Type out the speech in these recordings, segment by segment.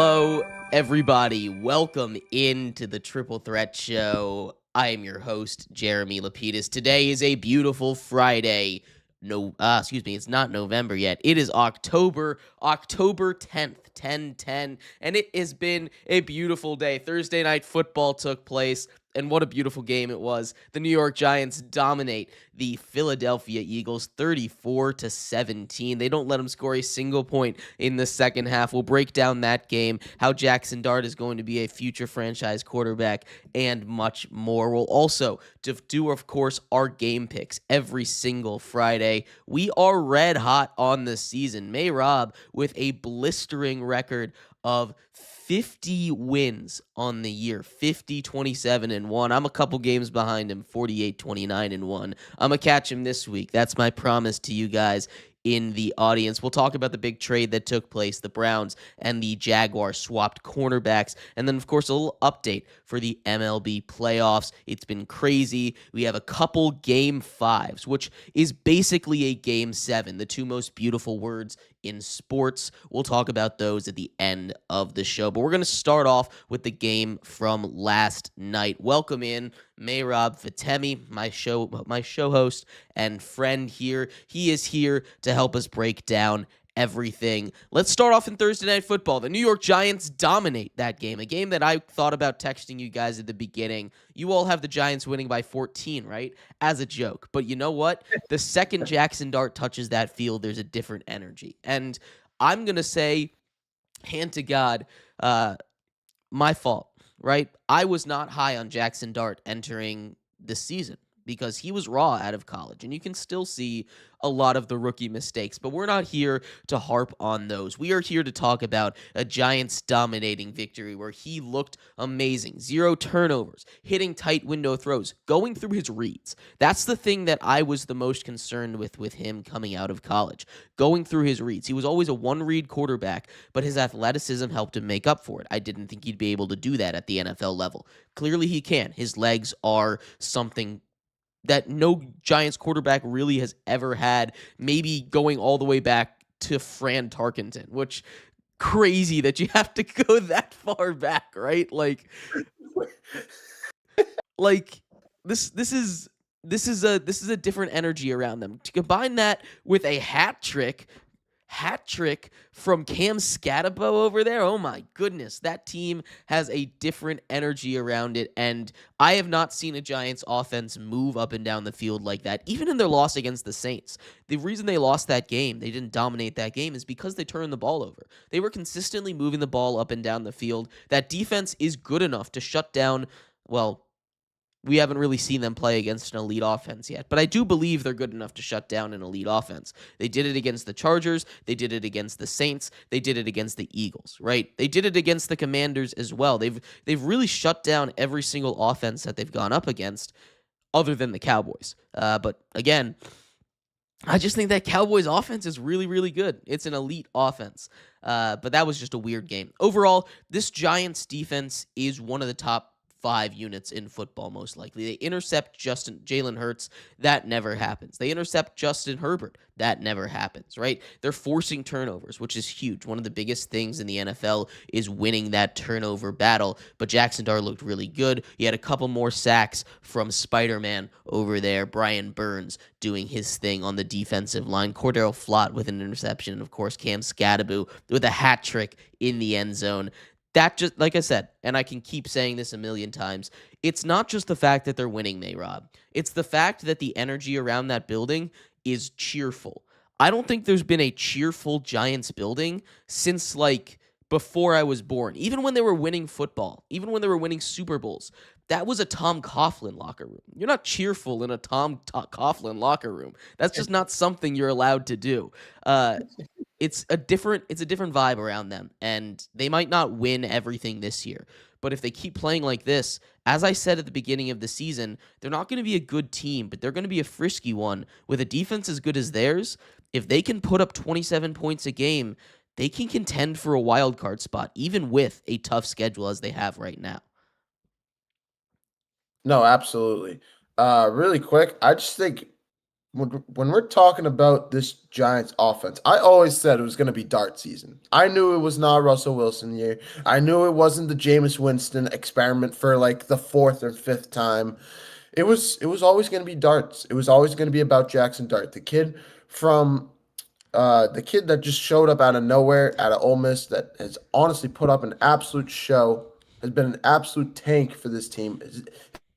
Hello, everybody. Welcome into the Triple Threat Show. I am your host, Jeremy Lapidus. Today is a beautiful Friday. It's not November yet. It is October 10th, 10/10, and it has been a beautiful day. Thursday night football took place, and what a beautiful game it was. The New York Giants dominate the Philadelphia Eagles 34-17. They don't let them score a single point in the second half. We'll break down that game, how Jackson Dart is going to be a future franchise quarterback, and much more. We'll also do, of course, our game picks every single Friday. We are red hot on the season. Mehrob with a blistering record of 50 wins on the year, 50-27-1. I'm a couple games behind him, 48-29-1. I'm going to catch him this week. That's my promise to you guys in the audience. We'll talk about the big trade that took place. The Browns and the Jaguars swapped cornerbacks. And then, of course, a little update for the MLB playoffs. It's been crazy. We have a couple game fives, which is basically a game seven, the two most beautiful words in sports. We'll talk about those at the end of the show. But we're going to start off with the game from last night. Welcome in Mehrob Fatemi, my show host and friend here. He is here to help us break down everything. Let's start off in Thursday Night Football. The New York Giants dominate that game, a game that I thought about texting you guys at the beginning. You all have the Giants winning by 14, right? As a joke. But you know what? The second Jackson Dart touches that field, there's a different energy. And I'm going to say, hand to God, my fault, right? I was not high on Jackson Dart entering this season because he was raw out of college, and you can still see a lot of the rookie mistakes, but we're not here to harp on those. We are here to talk about a Giants dominating victory where he looked amazing. 0 turnovers, hitting tight window throws, going through his reads. That's the thing that I was the most concerned with him coming out of college, going through his reads. He was always a one-read quarterback, but his athleticism helped him make up for it. I didn't think he'd be able to do that at the NFL level. Clearly he can. His legs are something that no Giants quarterback really has ever had, maybe going all the way back to Fran Tarkenton, which crazy that you have to go that far back, right? Like this is a different energy around them. To combine that with a hat trick from Cam Scatabo over there. Oh my goodness, that team has a different energy around it, and I have not seen a Giants offense move up and down the field like that, even in their loss against the Saints. The reason they lost that game, they didn't dominate that game, is because they turned the ball over. They were consistently moving the ball up and down the field. That defense is good enough to shut down, well, we haven't really seen them play against an elite offense yet, but I do believe they're good enough to shut down an elite offense. They did it against the Chargers. They did it against the Saints. They did it against the Eagles, right? They did it against the Commanders as well. They've really shut down every single offense that they've gone up against, other than the Cowboys. But again, I just think that Cowboys offense is really, really good. It's an elite offense. But that was just a weird game. Overall, this Giants defense is one of the top 5 units in football, most likely. They intercept Jalen Hurts. That never happens. They intercept Justin Herbert. That never happens, right? They're forcing turnovers, which is huge. One of the biggest things in the NFL is winning that turnover battle, but Jackson Dart looked really good. He had a couple more sacks from Spider-Man over there, Brian Burns doing his thing on the defensive line, Cordero Flott with an interception, and of course Cam Scatabo with a hat trick in the end zone. That just, like I said, and I can keep saying this a million times, it's not just the fact that they're winning, Mehrob. It's the fact that the energy around that building is cheerful. I don't think there's been a cheerful Giants building since, before I was born. Even when they were winning football, even when they were winning Super Bowls, that was a Tom Coughlin locker room. You're not cheerful in a Tom Coughlin locker room. That's just not something you're allowed to do. It's a different vibe around them, and they might not win everything this year. But if they keep playing like this, as I said at the beginning of the season, they're not going to be a good team, but they're going to be a frisky one. With a defense as good as theirs, if they can put up 27 points a game, they can contend for a wild card spot, even with a tough schedule as they have right now. No, absolutely. Really quick, I just think when we're talking about this Giants offense, I always said it was going to be dart season. I knew it was not Russell Wilson year. I knew it wasn't the Jameis Winston experiment for like the fourth or fifth time. It was always going to be darts. It was always going to be about Jackson Dart, from the kid that just showed up out of nowhere out of Ole Miss that has honestly put up an absolute show, has been an absolute tank for this team.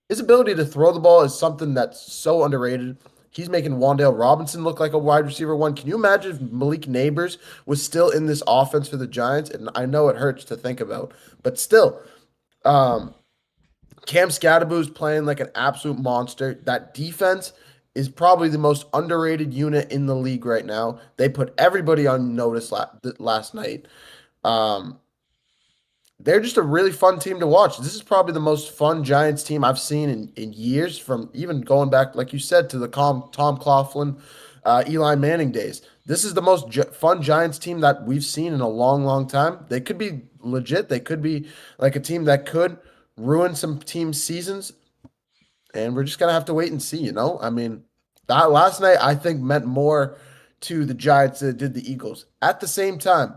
His ability to throw the ball is something that's so underrated. He's making Wandale Robinson look like a wide receiver one. Can you imagine if Malik Neighbors was still in this offense for the Giants? And I know it hurts to think about, but still, um, Cam Scadaboo's playing like an absolute monster. That defense is probably the most underrated unit in the league right now. They put everybody on notice last night. Um, they're just a really fun team to watch. This is probably the most fun Giants team I've seen in years, from even going back, like you said, to the Tom Coughlin, Eli Manning days. This is the most fun Giants team that we've seen in a long, long time. They could be legit. They could be like a team that could ruin some team seasons, and we're just gonna have to wait and see. I mean, that last night I think meant more to the Giants than it did the Eagles. At the same time,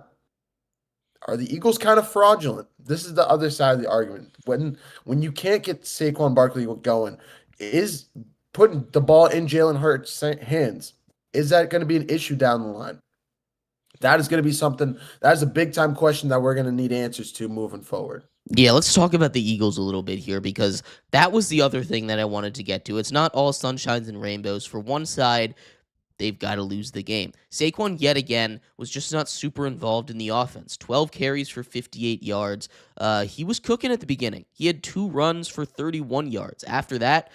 are the Eagles kind of fraudulent? This is the other side of the argument. When you can't get Saquon Barkley going, is putting the ball in Jalen Hurts' hands, is that going to be an issue down the line? That is going to be something, that is a big time question that we're going to need answers to moving forward. Yeah, let's talk about the Eagles a little bit here because that was the other thing that I wanted to get to. It's not all sunshines and rainbows. For one side, they've got to lose the game. Saquon, yet again, was just not super involved in the offense. 12 carries for 58 yards. He was cooking at the beginning. He had 2 runs for 31 yards. After that,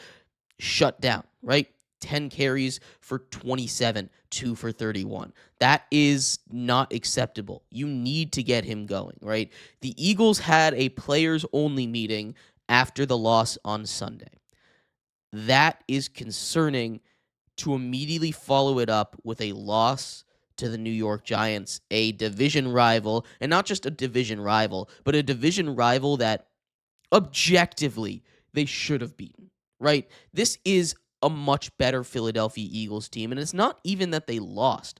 shut down, right? 10 carries for 27, 2 for 31. That is not acceptable. You need to get him going, right? The Eagles had a players only meeting after the loss on Sunday. That is concerning to immediately follow it up with a loss to the New York Giants, a division rival, and not just a division rival, but a division rival that objectively they should have beaten, right? This is a much better Philadelphia Eagles team, and it's not even that they lost.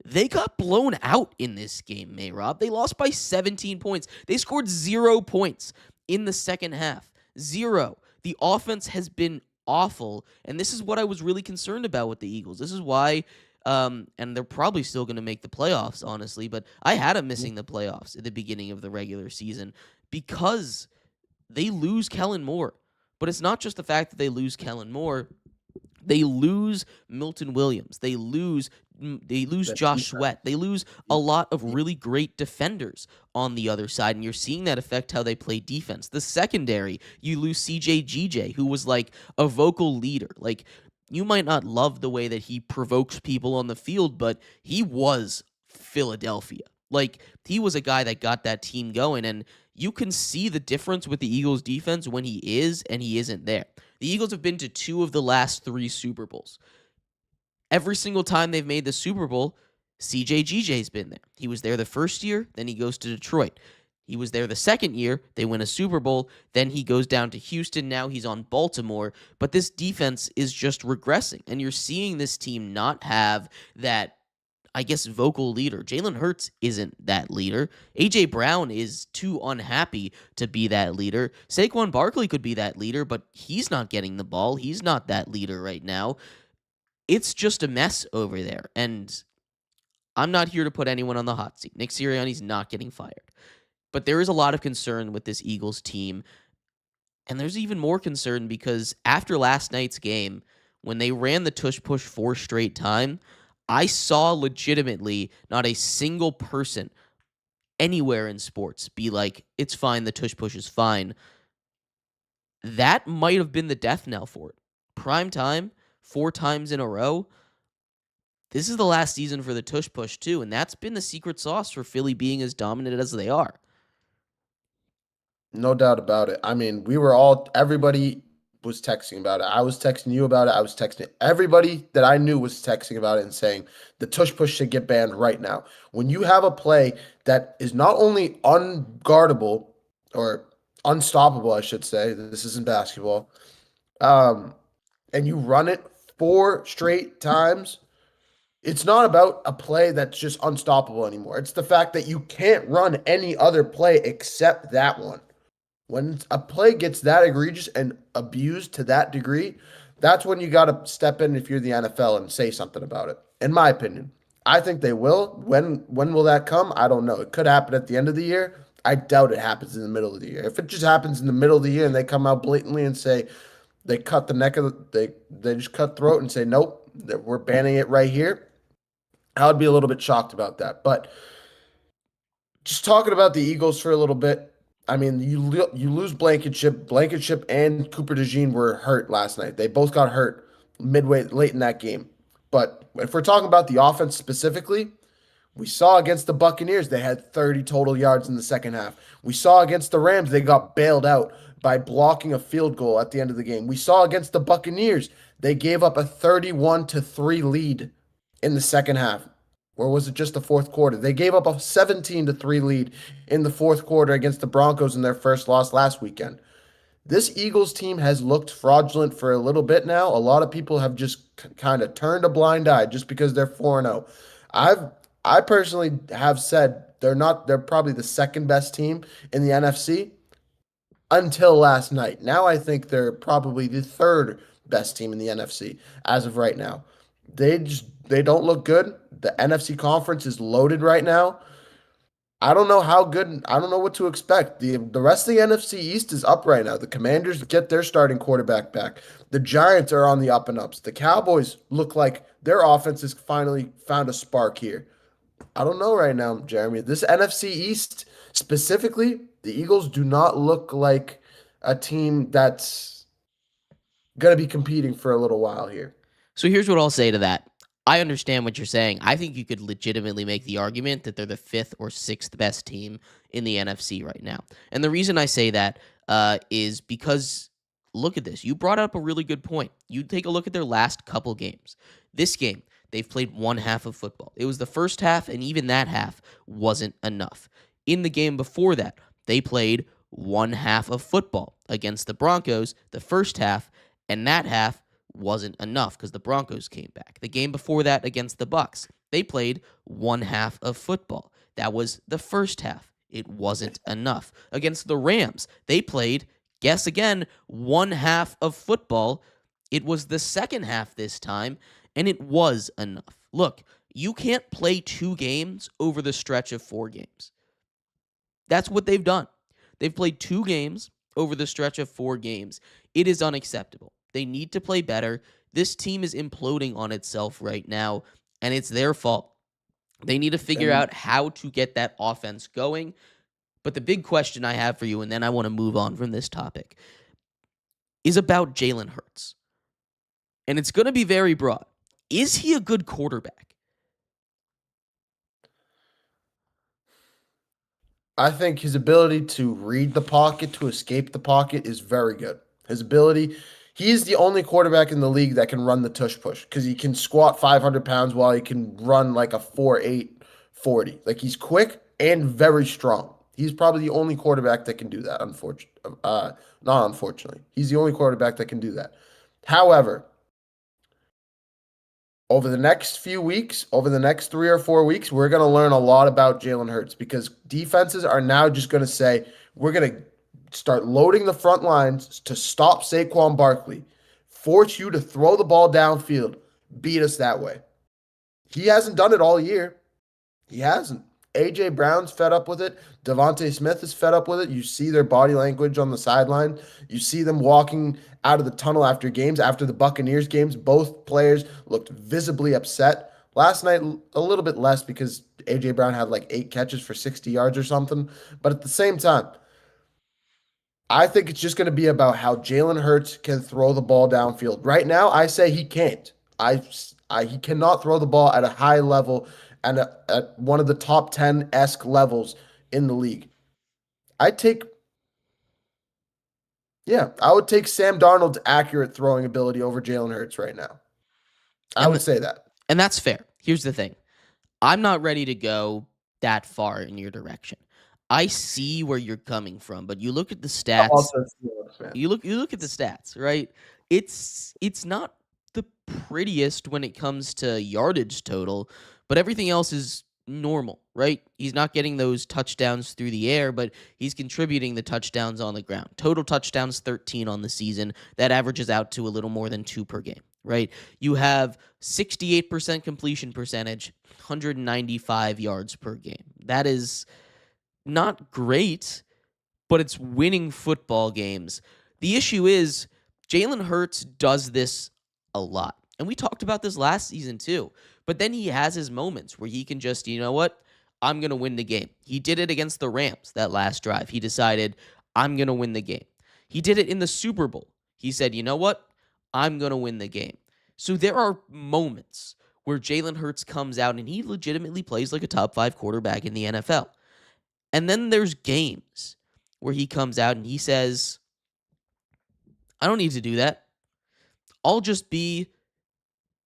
They got blown out in this game, Mehrob. They lost by 17 points. They scored 0 points in the second half. 0. The offense has been awful, and this is what I was really concerned about with the Eagles. This is why, and they're probably still going to make the playoffs, honestly, but I had them missing the playoffs at the beginning of the regular season because they lose Kellen Moore. But it's not just the fact that they lose Kellen Moore. They lose Milton Williams. They lose Josh Sweat. They lose a lot of really great defenders on the other side, and you're seeing that affect how they play defense. The secondary, you lose CJ who was like a vocal leader. Like, you might not love the way that he provokes people on the field, but he was Philadelphia. Like, he was a guy that got that team going, and you can see the difference with the Eagles defense when he is and he isn't there. The Eagles have been to 2 of the last 3 Super Bowls. Every single time they've made the Super Bowl, CJ's been there. He was there the first year, then he goes to Detroit. He was there the second year, they win a Super Bowl, then he goes down to Houston, now he's on Baltimore. But this defense is just regressing, and you're seeing this team not have that, I guess, vocal leader. Jalen Hurts isn't that leader. A.J. Brown is too unhappy to be that leader. Saquon Barkley could be that leader, but he's not getting the ball. He's not that leader right now. It's just a mess over there, and I'm not here to put anyone on the hot seat. Nick Sirianni's not getting fired. But there is a lot of concern with this Eagles team, and there's even more concern because after last night's game, when they ran the tush-push 4 straight time, I saw legitimately not a single person anywhere in sports be like, it's fine, the tush-push is fine. That might have been the death knell for it. Prime time, 4 times in a row. This is the last season for the tush push too, and that's been the secret sauce for Philly being as dominant as they are. No doubt about it. I mean, everybody was texting about it. I was texting you about it. I was texting everybody that I knew was texting about it and saying the tush push should get banned right now. When you have a play that is not only unguardable or unstoppable, I should say, this isn't basketball, um, and you run it 4 straight times, it's not about a play that's just unstoppable anymore. It's the fact that you can't run any other play except that one. When a play gets that egregious and abused to that degree, that's when you got to step in if you're the NFL and say something about it. In my opinion, I think they will. When will that come? I don't know. It could happen at the end of the year. I doubt it happens in the middle of the year. If it just happens in the middle of the year and they come out blatantly and say they cut the neck of they just cut throat and say nope, we're banning it right here, I would be a little bit shocked about that. But just talking about the Eagles for a little bit. I mean, you lose Blankenship. Blankenship and Cooper DeJean were hurt last night. They both got hurt midway late in that game. But if we're talking about the offense specifically, we saw against the Buccaneers they had 30 total yards in the second half. We saw against the Rams they got bailed out by blocking a field goal at the end of the game. We saw against the Buccaneers they gave up a 31-3 lead in the second half. Or was it just the fourth quarter? They gave up a 17-3 lead in the fourth quarter against the Broncos in their first loss last weekend. This Eagles team has looked fraudulent for a little bit now. A lot of people have just kind of turned a blind eye just because they're 4-0. I personally have said they're probably the second best team in the NFC until last night. Now I think they're probably the third best team in the NFC as of right now. They don't look good. The NFC conference is loaded right now. I don't know how good. I don't know what to expect. The rest of the NFC East is up right now. The Commanders get their starting quarterback back. The Giants are on the up and ups. The Cowboys look like their offense has finally found a spark here. I don't know right now, Jeremy. This NFC East specifically, the Eagles do not look like a team that's going to be competing for a little while here. So here's what I'll say to that. I understand what you're saying. I think you could legitimately make the argument that they're the fifth or sixth best team in the NFC right now. And the reason I say that is because look at this. You brought up a really good point. You take a look at their last couple games. This game, they've played one half of football. It was the first half, and even that half wasn't enough. In the game before that, they played one half of football against the Broncos, the first half, and that half wasn't enough because the Broncos came back. The game before that against the Bucs, they played one half of football. That was the first half. It wasn't enough. Against the Rams, they played, guess again, one half of football. It was the second half this time, and it was enough. Look, you can't play 2 games over the stretch of 4 games. That's what they've done. They've played 2 games over the stretch of 4 games. It is unacceptable. They need to play better. This team is imploding on itself right now, and it's their fault. They need to figure out how to get that offense going. But the big question I have for you, and then I want to move on from this topic, is about Jalen Hurts. And it's going to be very broad. Is he a good quarterback? I think his ability to read the pocket, to escape the pocket is very good. His ability, he's the only quarterback in the league that can run the tush push because he can squat 500 pounds while he can run like a 4.8 40. Like he's quick and very strong. He's probably the only quarterback that can do that. Not unfortunately, he's the only quarterback that can do that. However, over the next few weeks, over the next 3 or 4 weeks, we're going to learn a lot about Jalen Hurts because defenses are now just going to say, we're going to start loading the front lines to stop Saquon Barkley, force you to throw the ball downfield, beat us that way. He hasn't done it all year. He hasn't. A.J. Brown's fed up with it. Devontae Smith is fed up with it. You see their body language on the sideline. You see them walking out of the tunnel after games. After the Buccaneers games, both players looked visibly upset. Last night, a little bit less because A.J. Brown had like 8 catches for 60 yards or something. But at the same time, I think it's just going to be about how Jalen Hurts can throw the ball downfield. Right now, I say he can't. He cannot throw the ball at a high level and at one of the top 10-esque levels in the league. I would take Sam Darnold's accurate throwing ability over Jalen Hurts right now. I would say that. And that's fair. Here's the thing. I'm not ready to go that far in your direction. I see where you're coming from, but you look at the I'm stats. also a Steelers fan. You look at the stats, right? It's not the prettiest when it comes to yardage total, but everything else is normal, right? He's not getting those touchdowns through the air, but he's contributing the touchdowns on the ground. Total touchdowns 13 on the season. That averages out to a little more than 2 per game, right? You have 68% completion percentage, 195 yards per game. That is not great, but it's winning football games. The issue is Jalen Hurts does this a lot. And we talked about this last season too. But then he has his moments where he can just, you know what? I'm going to win the game. He did it against the Rams that last drive. He decided, I'm going to win the game. He did it in the Super Bowl. He said, you know what? I'm going to win the game. So there are moments where Jalen Hurts comes out and he legitimately plays like a top 5 quarterback in the NFL. And then there's games where he comes out and he says, I don't need to do that. I'll just be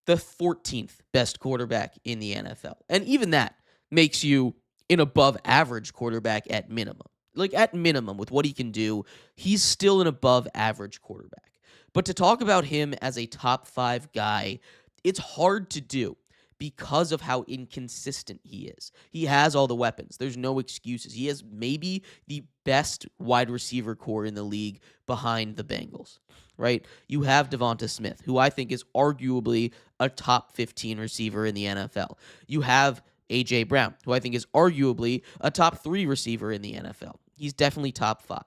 the 14th best quarterback in the NFL. And even that makes you an above average quarterback at minimum. Like at minimum, with what he can do, he's still an above average quarterback. But to talk about him as a top 5 guy, it's hard to do because of how inconsistent he is. He has all the weapons. There's no excuses. He has maybe the best wide receiver core in the league behind the Bengals, right? You have Devonta Smith, who I think is arguably a top 15 receiver in the NFL. You have A.J. Brown, who I think is arguably a top 3 receiver in the NFL. He's definitely top 5.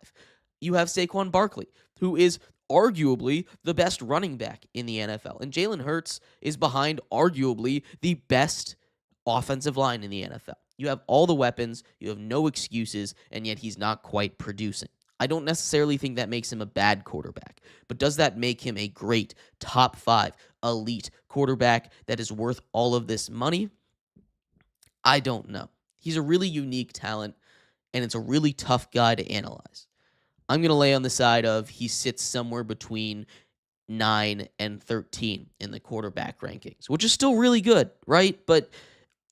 You have Saquon Barkley, who is arguably the best running back in the NFL. And Jalen Hurts is behind arguably the best offensive line in the NFL. You have all the weapons, you have no excuses, and yet he's not quite producing. I don't necessarily think that makes him a bad quarterback, but does that make him a great top 5 elite quarterback that is worth all of this money? I don't know. He's a really unique talent, and it's a really tough guy to analyze. I'm going to lay on the side of he sits somewhere between 9 and 13 in the quarterback rankings, which is still really good, right? But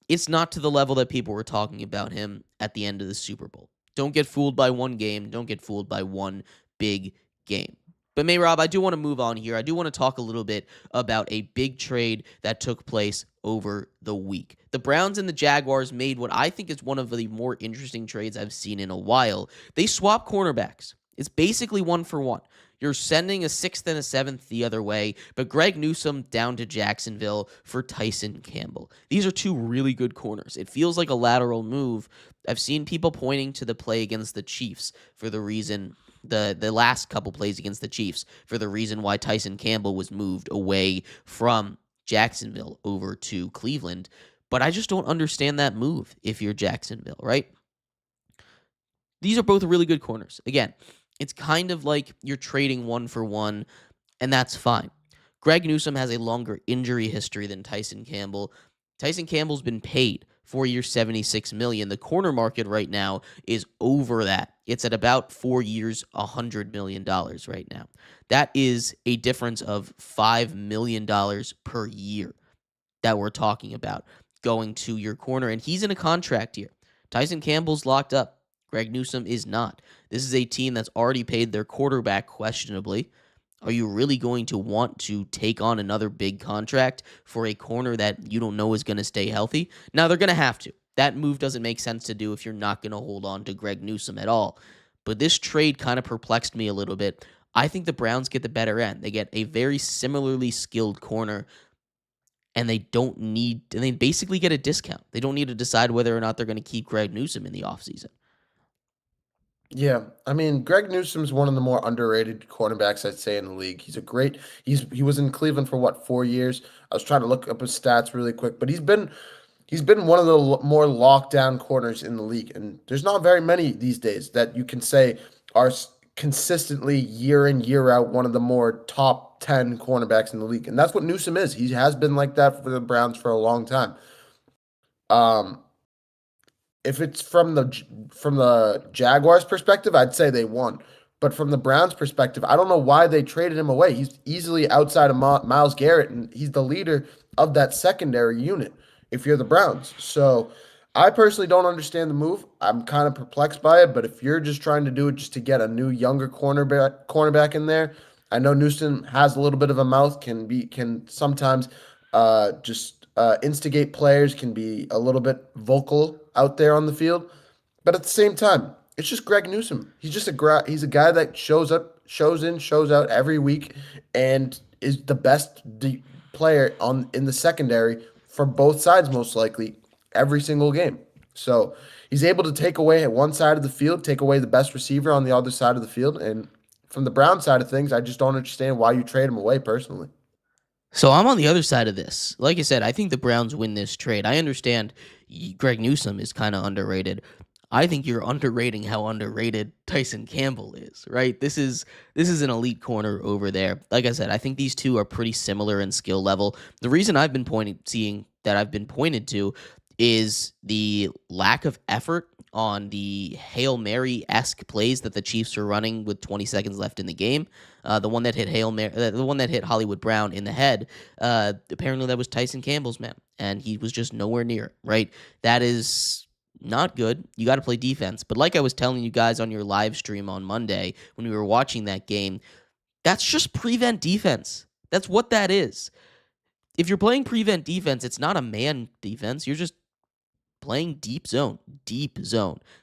it's not to the level that people were talking about him at the end of the Super Bowl. Don't get fooled by one game. Don't get fooled by one big game. But Mehrob, I do want to move on here. I do want to talk a little bit about a big trade that took place over the week. The Browns and the Jaguars made what I think is one of the more interesting trades I've seen in a while. They swapped cornerbacks. It's basically 1-for-1. You're sending a 6th and a 7th the other way, but Greg Newsome down to Jacksonville for Tyson Campbell. These are 2 really good corners. It feels like a lateral move. I've seen people pointing to the play against the Chiefs for the reason, the last couple plays against the Chiefs, for the reason why Tyson Campbell was moved away from Jacksonville over to Cleveland. But I just don't understand that move if you're Jacksonville, right? These are both really good corners. Again, it's kind of like you're trading 1-for-1, and that's fine. Greg Newsome has a longer injury history than Tyson Campbell. Tyson Campbell's been paid 4 years, $76 million. The corner market right now is over that. It's at about 4 years, $100 million right now. That is a difference of $5 million per year that we're talking about going to your corner, and he's in a contract year. Tyson Campbell's locked up. Greg Newsome is not. This is a team that's already paid their quarterback questionably. Are you really going to want to take on another big contract for a corner that you don't know is going to stay healthy? Now, they're going to have to. That move doesn't make sense to do if you're not going to hold on to Greg Newsome at all. But this trade kind of perplexed me a little bit. I think the Browns get the better end. They get a very similarly skilled corner, and they basically get a discount. They don't need to decide whether or not they're going to keep Greg Newsome in the offseason. Yeah, I mean, Greg Newsome's one of the more underrated cornerbacks I'd say in the league. He was in Cleveland for what, 4 years? I was trying to look up his stats really quick, but he's been one of the more lockdown corners in the league, and there's not very many these days that you can say are consistently year in year out one of the more top 10 cornerbacks in the league, and that's what Newsome is. He has been like that for the Browns for a long time. Um, if it's from the Jaguars perspective, I'd say they won. But from the Browns perspective, I don't know why they traded him away. He's easily outside of Myles Garrett, and he's the leader of that secondary unit if you're the Browns. So I personally don't understand the move. I'm kind of perplexed by it, but if you're just trying to do it just to get a new younger cornerback in there, I know Newsom has a little bit of a mouth, can sometimes just instigate players, can be a little bit vocal out there on the field. But at the same time, it's just Greg Newsom. He's a guy that shows up, shows in, shows out every week, and is the best player on in the secondary for both sides, most likely every single game. So he's able to take away at one side of the field, take away the best receiver on the other side of the field, and from the Brown side of things, I just don't understand why you trade him away personally. So I'm on the other side of this. Like I said, I think the Browns win this trade. I understand Greg Newsom is kind of underrated. I think you're underrating how underrated Tyson Campbell is, right? This is an elite corner over there. Like I said, I think these two are pretty similar in skill level. The reason I've been pointed to is the lack of effort on the Hail Mary-esque plays that the Chiefs are running with 20 seconds left in the game. The one that hit the one that hit Hollywood Brown in the head. Apparently that was Tyson Campbell's man, and he was just nowhere near it, right? That is not good. You got to play defense. But like I was telling you guys on your live stream on Monday when we were watching that game, that's just prevent defense. That's what that is. If you're playing prevent defense, it's not a man defense. You're just playing deep zone,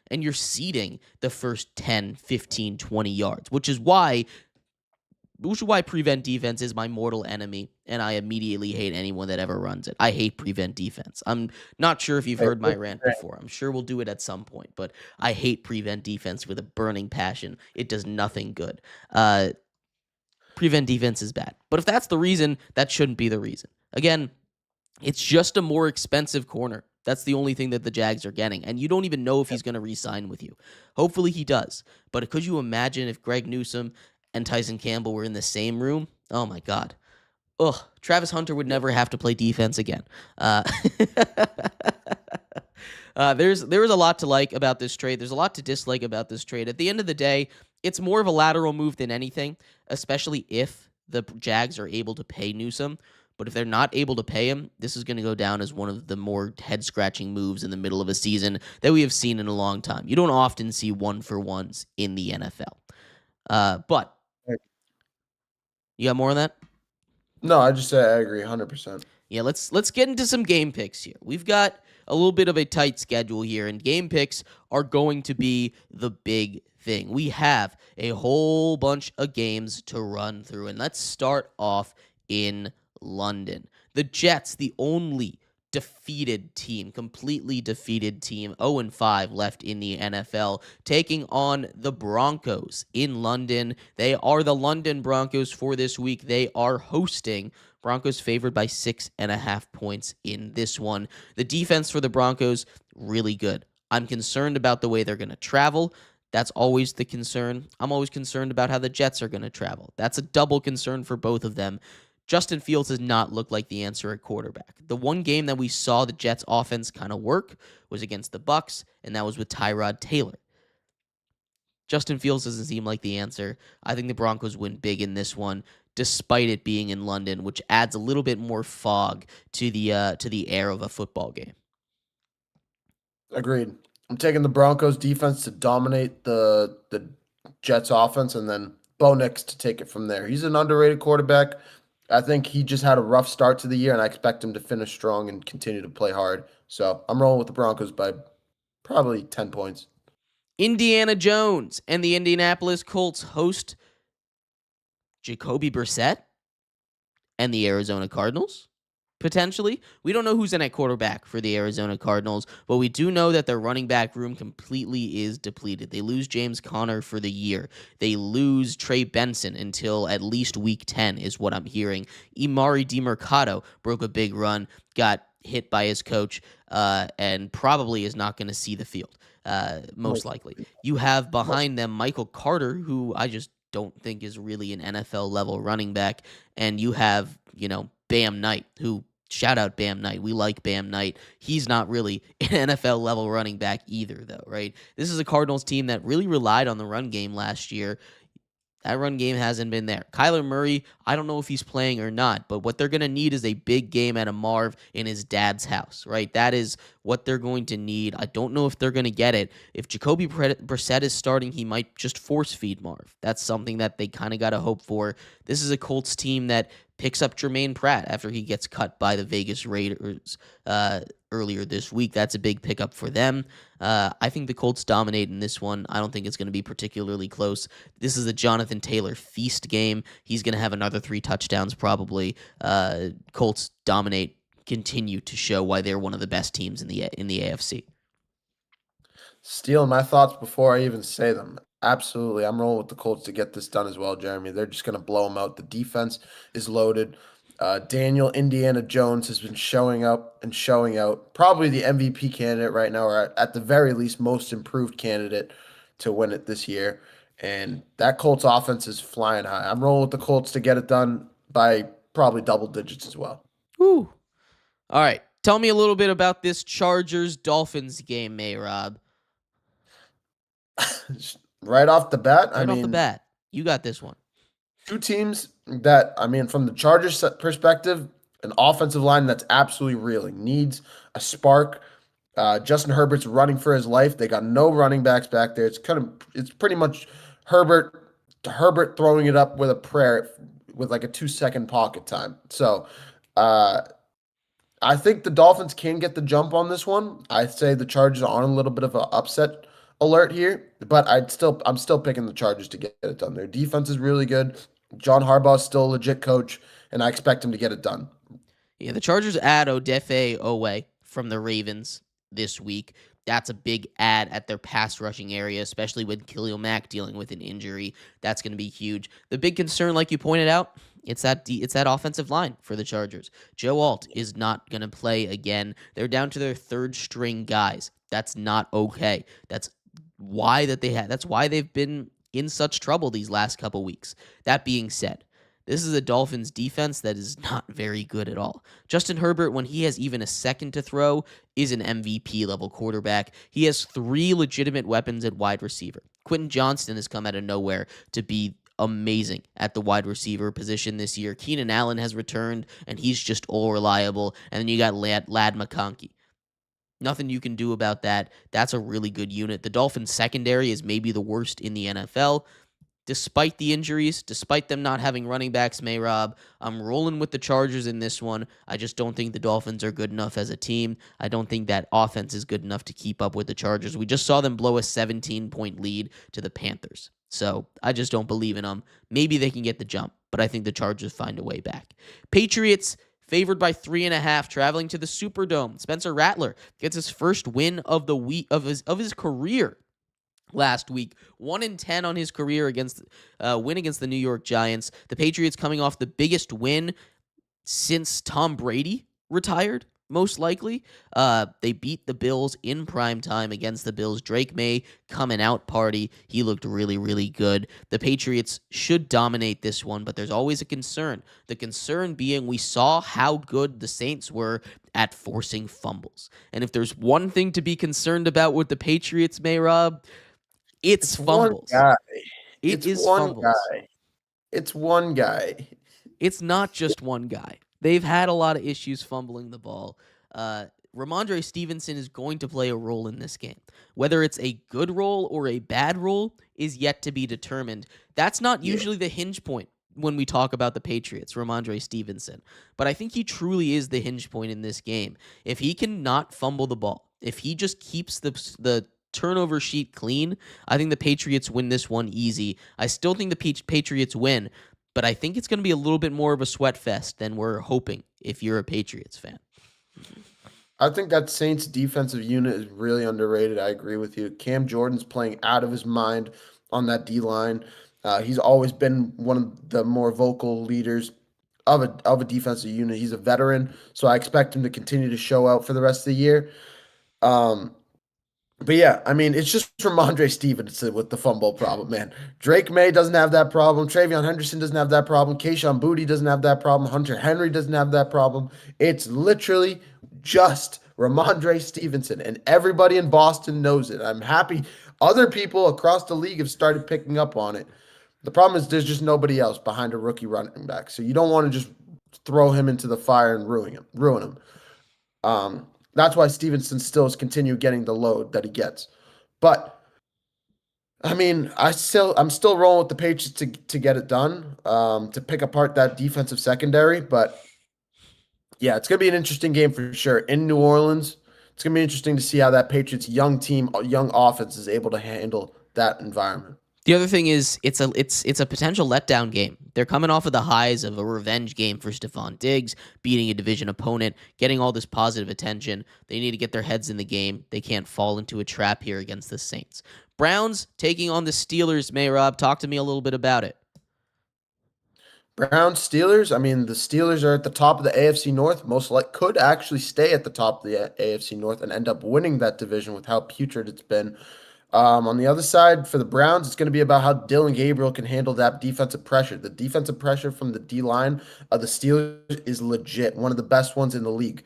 and you're seeding the first 10, 15, 20 yards, which is why prevent defense is my mortal enemy, and I immediately hate anyone that ever runs it. I hate prevent defense. I'm not sure if you've heard my rant before. I'm sure we'll do it at some point, but I hate prevent defense with a burning passion. It does nothing good. Prevent defense is bad. But if that's the reason, that shouldn't be the reason. Again, it's just a more expensive corner. That's the only thing that the Jags are getting. And you don't even know if he's going to re-sign with you. Hopefully he does. But could you imagine if Greg Newsom and Tyson Campbell were in the same room? Oh, my God. Ugh. Travis Hunter would never have to play defense again. There's a lot to like about this trade. There's a lot to dislike about this trade. At the end of the day, it's more of a lateral move than anything, especially if the Jags are able to pay Newsom. But if they're not able to pay him, this is going to go down as one of the more head-scratching moves in the middle of a season that we have seen in a long time. You don't often see one-for-ones in the NFL. But you got more on that? No, I just say I agree 100%. Yeah, let's get into some game picks here. We've got a little bit of a tight schedule here, and game picks are going to be the big thing. We have a whole bunch of games to run through, and let's start off in London. The Jets, the only completely defeated team, 0-5 left in the NFL, taking on the Broncos in London. They are the London Broncos for this week. They are hosting. Broncos favored by 6.5 points in this one. The defense for the Broncos, really good. I'm concerned about the way they're going to travel. That's always the concern. I'm always concerned about how the Jets are going to travel. That's a double concern for both of them. Justin Fields does not look like the answer at quarterback. The one game that we saw the Jets offense kind of work was against the Bucs, and that was with Tyrod Taylor. Justin Fields doesn't seem like the answer. I think the Broncos win big in this one, despite it being in London, which adds a little bit more fog to the air of a football game. Agreed. I'm taking the Broncos defense to dominate the Jets offense, and then Bo Nix to take it from there. He's an underrated quarterback. I think he just had a rough start to the year, and I expect him to finish strong and continue to play hard. So I'm rolling with the Broncos by probably 10 points. Indiana Jones and the Indianapolis Colts host Jacoby Brissett and the Arizona Cardinals, potentially. We don't know who's in at quarterback for the Arizona Cardinals, but we do know that their running back room completely is depleted. They lose James Conner for the year. They lose Trey Benson until at least week 10 is what I'm hearing. Emari DeMercado broke a big run, got hit by his coach, and probably is not going to see the field, most likely. You have behind them Michael Carter, who I just don't think is really an NFL-level running back, and you have, Bam Knight, who, shout out Bam Knight. We like Bam Knight. He's not really an NFL-level running back either, though, right? This is a Cardinals team that really relied on the run game last year. That run game hasn't been there. Kyler Murray, I don't know if he's playing or not, but what they're going to need is a big game at a Marv in his dad's house, right? That is what they're going to need. I don't know if they're going to get it. If Jacoby Brissett is starting, he might just force feed Marv. That's something that they kind of got to hope for. This is a Colts team that picks up Jermaine Pratt after he gets cut by the Vegas Raiders earlier this week. That's a big pickup for them. I think the Colts dominate in this one. I don't think it's going to be particularly close. This is a Jonathan Taylor feast game. He's going to have another 3 touchdowns probably. Colts dominate, continue to show why they're one of the best teams in the AFC. Stealing my thoughts before I even say them. Absolutely. I'm rolling with the Colts to get this done as well, Jeremy. They're just going to blow them out. The defense is loaded. Daniel Indiana Jones has been showing up and showing out. Probably the MVP candidate right now, or at the very least, most improved candidate to win it this year. And that Colts offense is flying high. I'm rolling with the Colts to get it done by probably double digits as well. Woo. All right. Tell me a little bit about this Chargers-Dolphins game, Mehrob. Right off the bat, Right off the bat, you got this one. Two teams that, from the Chargers perspective, an offensive line that's absolutely reeling, needs a spark. Justin Herbert's running for his life. They got no running backs back there. It's pretty much Herbert throwing it up with a prayer with like a 2-second pocket time. So, I think the Dolphins can get the jump on this one. I'd say the Chargers are on a little bit of an upset alert here, but I'm still picking the Chargers to get it done. Their defense is really good. John Harbaugh's still a legit coach, and I expect him to get it done. Yeah, the Chargers add Odafe Owe from the Ravens this week. That's a big add at their pass rushing area, especially with Khalil Mack dealing with an injury. That's going to be huge. The big concern, like you pointed out, it's that offensive line for the Chargers. Joe Alt is not going to play again. They're down to their third string guys. That's not okay. That's why they've been in such trouble these last couple weeks. That being said, this is a Dolphins defense that is not very good at all. Justin Herbert, when he has even a second to throw, is an MVP level quarterback. He has 3 legitimate weapons at wide receiver. Quentin Johnston has come out of nowhere to be amazing at the wide receiver position this year. Keenan Allen has returned, and he's just all reliable. And then you got Lad McConkey. Nothing you can do about that. That's a really good unit. The Dolphins secondary is maybe the worst in the NFL. Despite the injuries, despite them not having running backs, Mehrob, I'm rolling with the Chargers in this one. I just don't think the Dolphins are good enough as a team. I don't think that offense is good enough to keep up with the Chargers. We just saw them blow a 17-point lead to the Panthers. So I just don't believe in them. Maybe they can get the jump, but I think the Chargers find a way back. Patriots favored by 3.5, traveling to the Superdome. Spencer Rattler gets his first win of the week of his career last week. 1-10 on his career win against the New York Giants. The Patriots coming off the biggest win since Tom Brady retired, most likely. They beat the Bills in primetime against the Bills. Drake May coming out party. He looked really, really good. The Patriots should dominate this one, but there's always a concern. The concern being we saw how good the Saints were at forcing fumbles. And if there's one thing to be concerned about with the Patriots, Mehrob, it's fumbles. One guy. It's one fumbles. guy. It's one guy. It's not just one guy. They've had a lot of issues fumbling the ball. Ramondre Stevenson is going to play a role in this game. Whether it's a good role or a bad role is yet to be determined. That's not usually the hinge point when we talk about the Patriots, Ramondre Stevenson. But I think he truly is the hinge point in this game. If he can not fumble the ball, if he just keeps the turnover sheet clean, I think the Patriots win this one easy. I still think the Patriots win, but I think it's going to be a little bit more of a sweat fest than we're hoping if you're a Patriots fan. I think that Saints defensive unit is really underrated. I agree with you. Cam Jordan's playing out of his mind on that D-line. He's always been one of the more vocal leaders of a defensive unit. He's a veteran, so I expect him to continue to show out for the rest of the year. But yeah, it's just Ramondre Stevenson with the fumble problem, man. Drake May doesn't have that problem. Travion Henderson doesn't have that problem. Kayshon Boutte doesn't have that problem. Hunter Henry doesn't have that problem. It's literally just Ramondre Stevenson, and everybody in Boston knows it. I'm happy other people across the league have started picking up on it. The problem is there's just nobody else behind a rookie running back, so you don't want to just throw him into the fire and ruin him. That's why Stevenson still has continued getting the load that he gets. But I mean, I'm still rolling with the Patriots to get it done, to pick apart that defensive secondary. But yeah, it's gonna be an interesting game for sure in New Orleans. It's gonna be interesting to see how that Patriots young team, young offense is able to handle that environment. The other thing is it's a potential letdown game. They're coming off of the highs of a revenge game for Stephon Diggs, beating a division opponent, getting all this positive attention. They need to get their heads in the game. They can't fall into a trap here against the Saints. Browns taking on the Steelers. Mehrob, talk to me a little bit about it. Browns Steelers. I mean, the Steelers are at the top of the AFC North. Most like could actually stay at the top of the AFC North and end up winning that division with how putrid it's been. On the other side, for the Browns, it's going to be about how Dylan Gabriel can handle that defensive pressure. The defensive pressure from the D line of the Steelers is legit, one of the best ones in the league.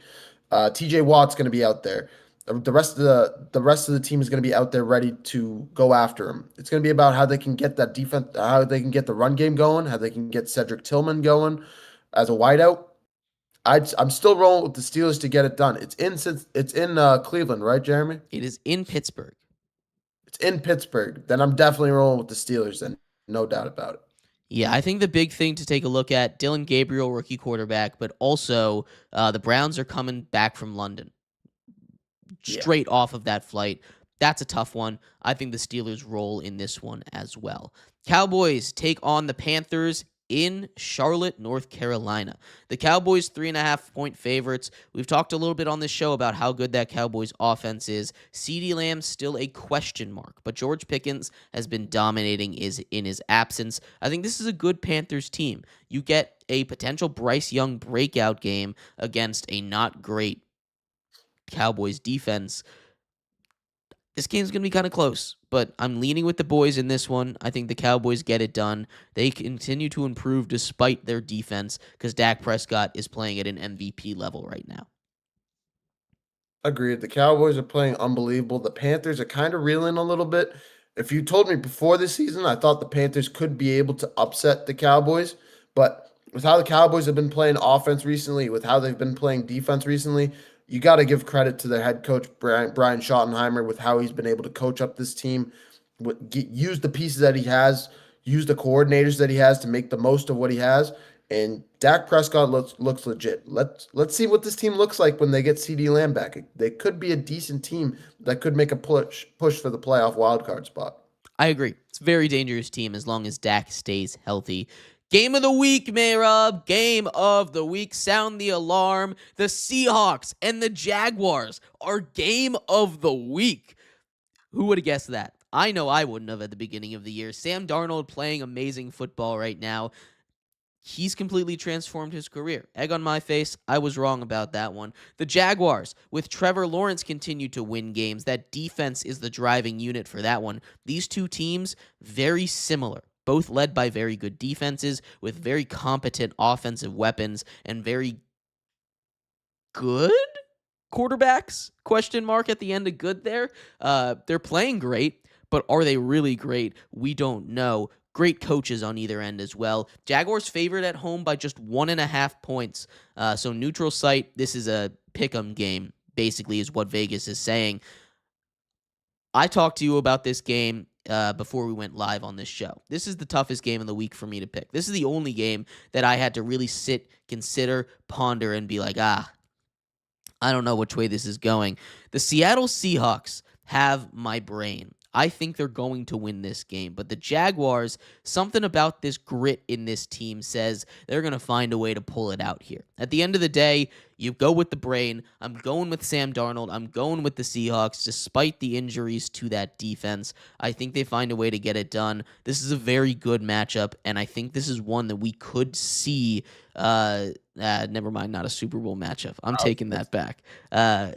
T.J. Watt's going to be out there. The rest of the team is going to be out there ready to go after him. It's going to be about how they can get that defense, how they can get the run game going, how they can get Cedric Tillman going as a wideout. I'm still rolling with the Steelers to get it done. It's in Cleveland, right, Jeremy? It is in Pittsburgh. It's in Pittsburgh. Then I'm definitely rolling with the Steelers. Then no doubt about it. Yeah, I think the big thing to take a look at, Dylan Gabriel, rookie quarterback, but also the Browns are coming back from London. Yeah, Straight off of that flight. That's a tough one. I think the Steelers roll in this one as well. Cowboys take on the Panthers in Charlotte, North Carolina. The Cowboys 3.5-point favorites. We've talked a little bit on this show about how good that Cowboys offense is. CeeDee Lamb still a question mark, but George Pickens has been dominating in his absence. I think this is a good Panthers team. You get a potential Bryce Young breakout game against a not great Cowboys defense. This game's going to be kind of close, but I'm leaning with the boys in this one. I think the Cowboys get it done. They continue to improve despite their defense because Dak Prescott is playing at an MVP level right now. agreed. The Cowboys are playing unbelievable. The Panthers are kind of reeling a little bit. If you told me before this season, I thought the Panthers could be able to upset the Cowboys, but with how the Cowboys have been playing offense recently, with how they've been playing defense recently, you got to give credit to their head coach Brian Schottenheimer with how he's been able to coach up this team, use the pieces that he has, use the coordinators that he has to make the most of what he has. And Dak Prescott looks legit. Let's see what this team looks like when they get CeeDee Lamb back. They could be a decent team that could make a push for the playoff wildcard spot. I agree. It's a very dangerous team as long as Dak stays healthy. Game of the week, Mehrob. Game of the week. Sound the alarm. The Seahawks and the Jaguars are game of the week. Who would have guessed that? I know I wouldn't have at the beginning of the year. Sam Darnold playing amazing football right now. He's completely transformed his career. Egg on my face, I was wrong about that one. The Jaguars, with Trevor Lawrence, continue to win games. That defense is the driving unit for that one. These two teams, very similar. Both led by very good defenses with very competent offensive weapons and very good quarterbacks? Question mark at the end of good there. They're playing great, but are they really great? We don't know. Great coaches on either end as well. Jaguars favored at home by just 1.5 points. So neutral site, this is a pick'em game, basically is what Vegas is saying. I talked to you about this game before we went live on this show. This is the toughest game of the week for me to pick. This is the only game that I had to really sit, consider, ponder, and be like, I don't know which way this is going. The Seattle Seahawks have my brain. I think they're going to win this game. But the Jaguars, something about this grit in this team says they're going to find a way to pull it out here. At the end of the day, you go with the brain. I'm going with Sam Darnold. I'm going with the Seahawks. Despite the injuries to that defense, I think they find a way to get it done. This is a very good matchup, and I think this is one that we could see. Never mind, not a Super Bowl matchup. I'm taking that back. The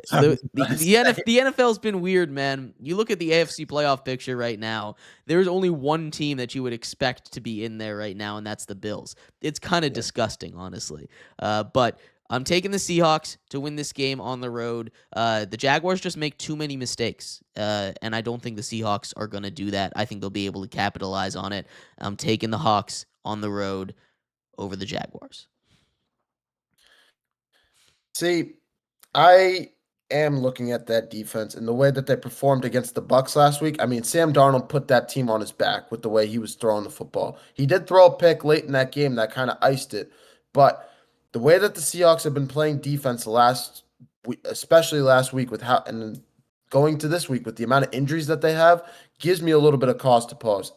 NFL's been weird, man. You look at the AFC playoff picture right now, there's only one team that you would expect to be in there right now, and that's the Bills. It's kind of disgusting, honestly. But I'm taking the Seahawks to win this game on the road. The Jaguars just make too many mistakes, and I don't think the Seahawks are going to do that. I think they'll be able to capitalize on it. I'm taking the Hawks on the road over the Jaguars. See, I am looking at that defense and the way that they performed against the Bucks last week. I mean, Sam Darnold put that team on his back with the way he was throwing the football. He did throw a pick late in that game that kind of iced it, but the way that the Seahawks have been playing defense the last week, especially last week with how and going to this week with the amount of injuries that they have, gives me a little bit of cause to pause.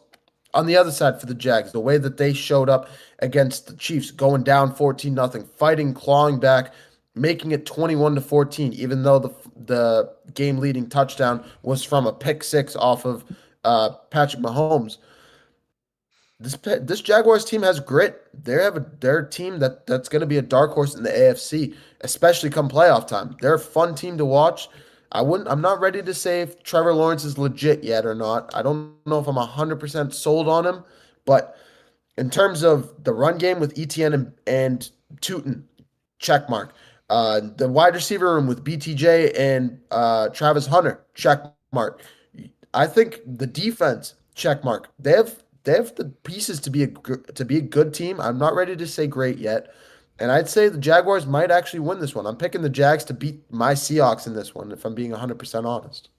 On the other side for the Jags, the way that they showed up against the Chiefs, going down 14-0, fighting, clawing back, making it 21-14, even though the game leading touchdown was from a pick six off of Patrick Mahomes. This Jaguars team has grit. They're a team that's going to be a dark horse in the AFC, especially come playoff time. They're a fun team to watch. I'm not ready to say if Trevor Lawrence is legit yet or not. I don't know if I'm 100% sold on him, but in terms of the run game with ETN and Tootin, check mark. The wide receiver room with BTJ and Travis Hunter, check mark. I think the defense, check mark. They have the pieces to be a good team. I'm not ready to say great yet. And I'd say the Jaguars might actually win this one. I'm picking the Jags to beat my Seahawks in this one, if I'm being 100% honest.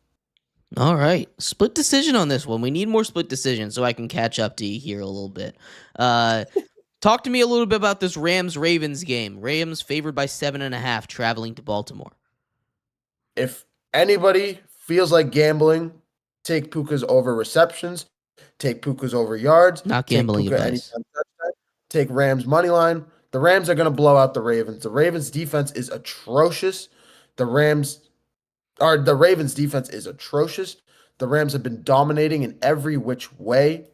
All right. Split decision on this one. We need more split decisions so I can catch up to you here a little bit. Talk to me a little bit about this Rams-Ravens game. Rams favored by 7.5 traveling to Baltimore. If anybody feels like gambling, take Puka's over receptions, take Puka's over yards, Not take gambling Puka advice. anytime touchdown, take Rams money line. The Rams are going to blow out the Ravens. The Ravens defense is atrocious. The Ravens defense is atrocious. The Rams have been dominating in every which way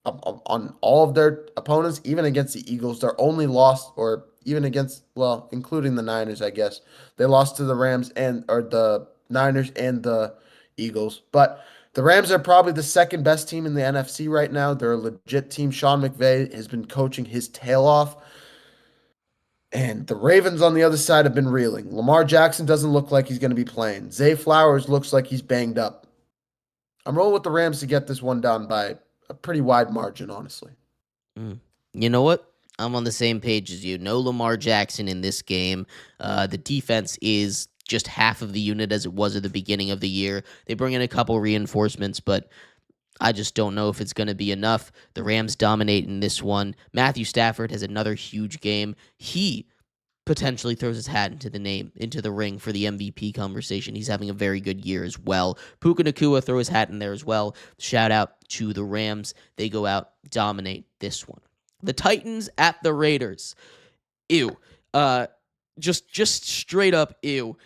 on all of their opponents, even against the Eagles. They're only lost, or even against, well, including the Niners, I guess. They lost to the Rams or the Niners and the Eagles. But the Rams are probably the second best team in the NFC right now. They're a legit team. Sean McVay has been coaching his tail off. And the Ravens on the other side have been reeling. Lamar Jackson doesn't look like he's going to be playing. Zay Flowers looks like he's banged up. I'm rolling with the Rams to get this one done by a pretty wide margin, honestly. You know what? I'm on the same page as you. No Lamar Jackson in this game. The defense is just half of the unit as it was at the beginning of the year. They bring in a couple reinforcements, but I just don't know if it's going to be enough. The Rams dominate in this one. Matthew Stafford has another huge game. He potentially throws his hat into the ring for the MVP conversation. He's having a very good year as well. Puka Nacua throw his hat in there as well. Shout out to the Rams. They go out, dominate this one. The Titans at the Raiders. Ew. Just straight up ew.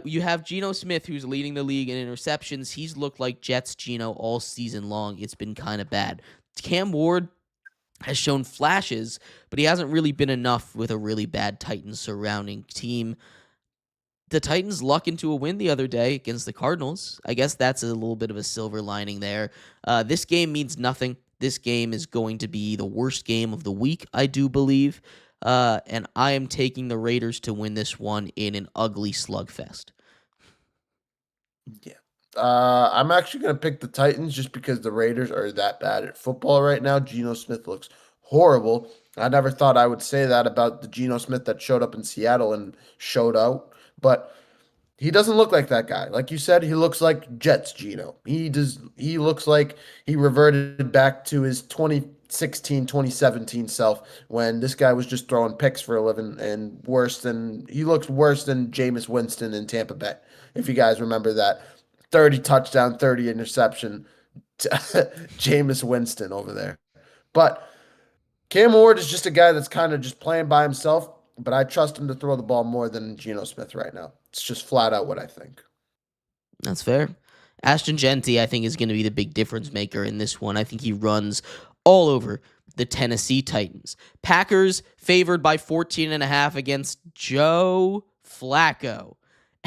You have Geno Smith, who's leading the league in interceptions. He's looked like Jets Geno all season long. It's been kind of bad. Cam Ward has shown flashes, but he hasn't really been enough with a really bad Titans surrounding team. The Titans luck into a win the other day against the Cardinals. I guess that's a little bit of a silver lining there. This game means nothing. This game is going to be the worst game of the week, I do believe. And I am taking the Raiders to win this one in an ugly slugfest. Yeah. I'm actually going to pick the Titans just because the Raiders are that bad at football right now. Geno Smith looks horrible. I never thought I would say that about the Geno Smith that showed up in Seattle and showed out, but he doesn't look like that guy. Like you said, he looks like Jets Geno. He looks like he reverted back to his 2016, 2017 self when this guy was just throwing picks for a living and he looks worse than Jameis Winston in Tampa Bay. If you guys remember that 30 touchdown, 30 interception Jameis Winston over there. But Cam Ward is just a guy that's kind of just playing by himself, but I trust him to throw the ball more than Geno Smith right now. It's just flat out what I think. That's fair. Ashton Genty, I think, is going to be the big difference maker in this one. I think he runs all over the Tennessee Titans. Packers favored by 14.5 against Joe Flacco.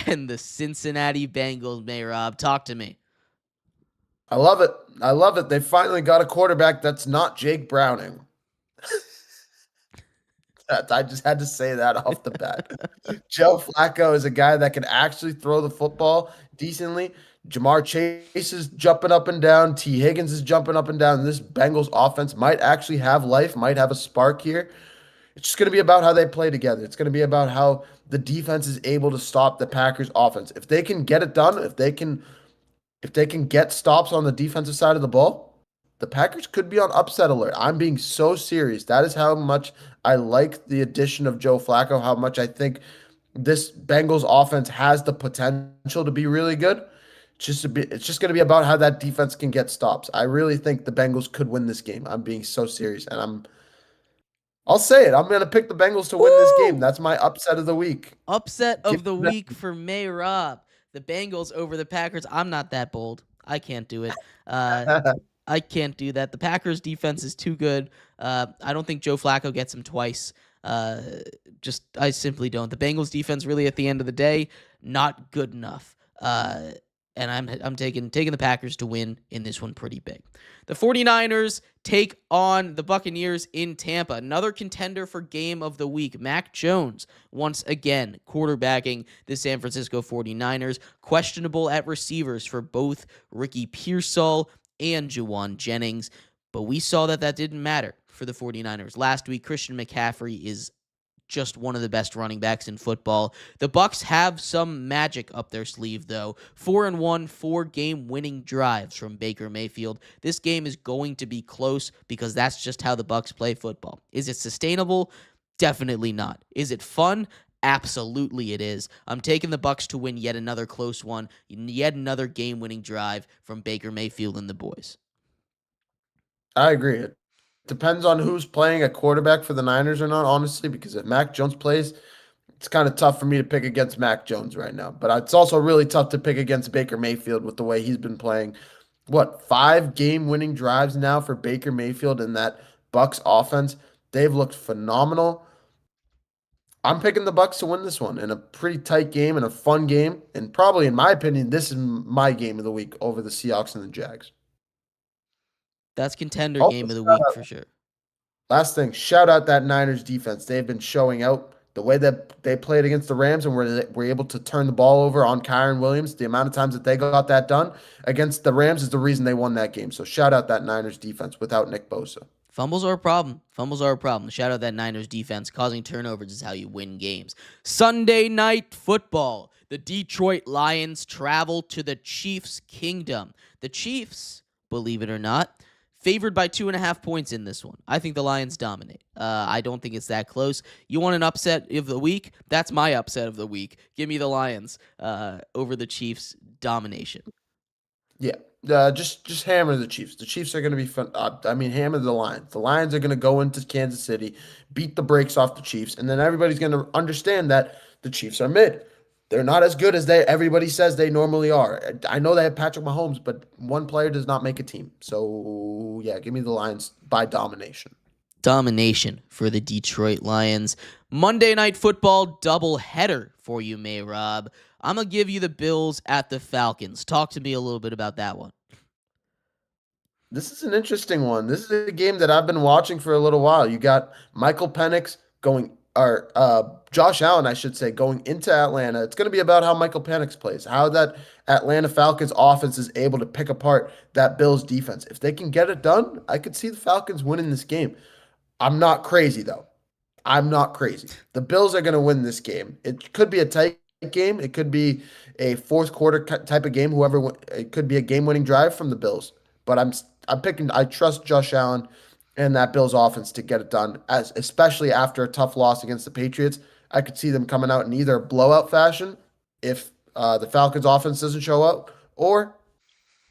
And the Cincinnati Bengals, Mehrob. Talk to me. I love it. I love it. They finally got a quarterback that's not Jake Browning. I just had to say that off the bat. Joe Flacco is a guy that can actually throw the football decently. Jamar Chase is jumping up and down. T. Higgins is jumping up and down. This Bengals offense might actually have life, might have a spark here. It's just going to be about how they play together. It's going to be about how the defense is able to stop the Packers offense. If they can get it done, if they can get stops on the defensive side of the ball, the Packers could be on upset alert. I'm being so serious. That is how much I like the addition of Joe Flacco, how much I think this Bengals offense has the potential to be really good. It's just going to be about how that defense can get stops. I really think the Bengals could win this game. I'm being so serious, and I'll say it. I'm going to pick the Bengals to win this game. Woo! That's my upset of the week. Upset Give of the me week for Mehrob. The Bengals over the Packers. I'm not that bold. I can't do it. that. I can't do that. The Packers defense is too good. I don't think Joe Flacco gets him twice. I simply don't. The Bengals defense really at the end of the day, not good enough. And I'm taking the Packers to win in this one pretty big. The 49ers take on the Buccaneers in Tampa. Another contender for game of the week. Mac Jones, once again, quarterbacking the San Francisco 49ers. Questionable at receivers for both Ricky Pearsall and Juwan Jennings. But we saw that didn't matter for the 49ers. Last week, Christian McCaffrey is just one of the best running backs in football. The Bucs have some magic up their sleeve, though. 4-1, 4-game winning drives from Baker Mayfield. This game is going to be close because that's just how the Bucs play football. Is it sustainable? Definitely not. Is it fun? Absolutely it is. I'm taking the Bucs to win yet another close one, yet another game-winning drive from Baker Mayfield and the boys. I agree. It depends on who's playing a quarterback for the Niners or not, honestly, because if Mac Jones plays, it's kind of tough for me to pick against Mac Jones right now. But it's also really tough to pick against Baker Mayfield with the way he's been playing. What, 5 game winning drives now for Baker Mayfield and that Bucks offense? They've looked phenomenal. I'm picking the Bucks to win this one in a pretty tight game and a fun game. And probably, in my opinion, this is my game of the week over the Seahawks and the Jags. That's contender Also, game of the week for sure. last thing, shout out that Niners defense. They've been showing out the way that they played against the Rams and were able to turn the ball over on Kyron Williams. The amount of times that they got that done against the Rams is the reason they won that game. So shout out that Niners defense without Nick Bosa. Fumbles are a problem. Fumbles are a problem. Shout out that Niners defense. Causing turnovers is how you win games. Sunday night football. The Detroit Lions travel to the Chiefs' kingdom. The Chiefs, believe it or not, favored by 2.5 points in this one. I think the Lions dominate. I don't think it's that close. You want an upset of the week? That's my upset of the week. Give me the Lions over the Chiefs' domination. Yeah. Just hammer the Chiefs. The Chiefs are going to be fun. Hammer the Lions. The Lions are going to go into Kansas City, beat the brakes off the Chiefs, and then everybody's going to understand that the Chiefs are mid. They're not as good as everybody says they normally are. I know they have Patrick Mahomes, but one player does not make a team. So, yeah, give me the Lions by domination. Domination for the Detroit Lions. Monday Night Football doubleheader for you, Mehrob. I'm going to give you the Bills at the Falcons. Talk to me a little bit about that one. This is an interesting one. This is a game that I've been watching for a little while. You got Michael Penix Josh Allen, I should say, going into Atlanta. It's going to be about how Michael Penix plays, how that Atlanta Falcons offense is able to pick apart that Bills defense. If they can get it done, I could see the Falcons winning this game. I'm not crazy, though. I'm not crazy. The Bills are going to win this game. It could be a tight game. It could be a fourth quarter type of game. It could be a game-winning drive from the Bills. But I'm picking. I trust Josh Allen and that Bills offense to get it done, especially after a tough loss against the Patriots. I could see them coming out in either a blowout fashion if the Falcons offense doesn't show up, or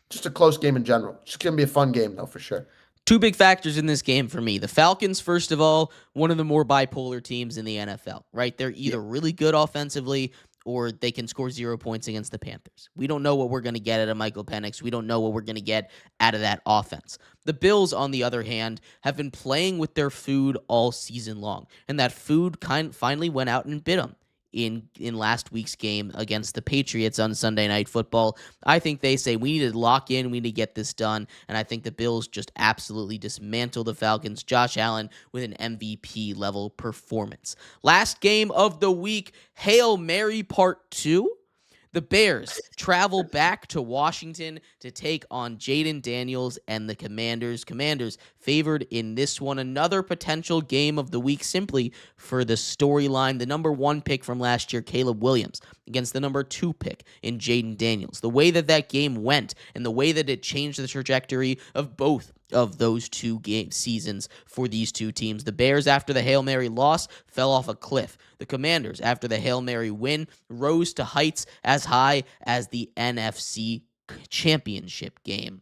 just a close game in general. It's going to be a fun game, though, for sure. Two big factors in this game for me. The Falcons, first of all, one of the more bipolar teams in the NFL, right? They're either really good offensively or they can score 0 points against the Panthers. We don't know what we're going to get out of Michael Penix. We don't know what we're going to get out of that offense. The Bills, on the other hand, have been playing with their food all season long, and that food finally went out and bit them. in last week's game against the Patriots on Sunday Night Football. I think they say we need to lock in, we need to get this done, and I think the Bills just absolutely dismantle the Falcons. Josh Allen with an MVP level performance. Last game of the week, Hail Mary Part 2. The Bears travel back to Washington to take on Jaden Daniels and the Commanders. Commanders favored in this one. Another potential game of the week simply for the storyline. The number 1 pick from last year, Caleb Williams, against the number 2 pick in Jaden Daniels. The way that that game went and the way that it changed the trajectory of both of those two game seasons for these two teams. The Bears, after the Hail Mary loss, fell off a cliff. The Commanders, after the Hail Mary win, rose to heights as high as the NFC Championship game.